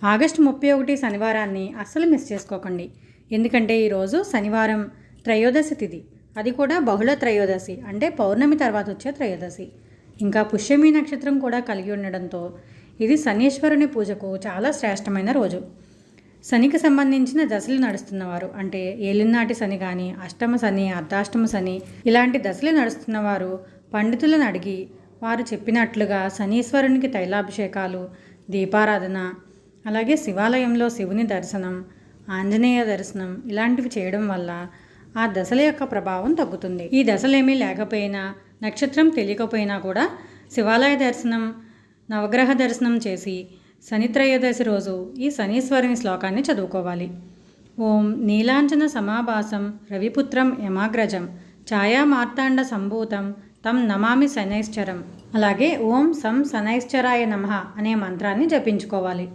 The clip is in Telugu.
ఆగస్టు 31 శనివారాన్ని అస్సలు మిస్ చేసుకోకండి. ఎందుకంటే ఈరోజు శనివారం త్రయోదశి తిథి, అది కూడా బహుళ త్రయోదశి, అంటే పౌర్ణమి తర్వాత వచ్చే త్రయోదశి. ఇంకా పుష్యమి నక్షత్రం కూడా కలిగి ఉండడంతో ఇది శనీశ్వరుని పూజకు చాలా శ్రేష్టమైన రోజు. శనికి సంబంధించిన దశలు నడుస్తున్నవారు, అంటే ఏలినాటి శని కానీ, అష్టమ శని, అర్ధాష్టమ శని, ఇలాంటి దశలు నడుస్తున్నవారు పండితులను అడిగి వారు చెప్పినట్లుగా శనీశ్వరునికి తైలాభిషేకాలు, దీపారాధన, అలాగే శివాలయంలో శివుని దర్శనం, ఆంజనేయ దర్శనం ఇలాంటివి చేయడం వల్ల ఆ దశల యొక్క ప్రభావం తగ్గుతుంది. ఈ దశలేమీ లేకపోయినా, నక్షత్రం తెలియకపోయినా కూడా శివాలయ దర్శనం, నవగ్రహ దర్శనం చేసి శనిత్రయోదశి రోజు ఈ శనీశ్వరుని శ్లోకాన్ని చదువుకోవాలి. ఓం నీలాంజన సమాభాసం రవిపుత్రం యమాగ్రజం ఛాయా మార్తాండ సంభూతం తం నమామి శనైశ్చరం. అలాగే ఓం సం శనైశ్చరాయ నమః అనే మంత్రాన్ని జపించుకోవాలి.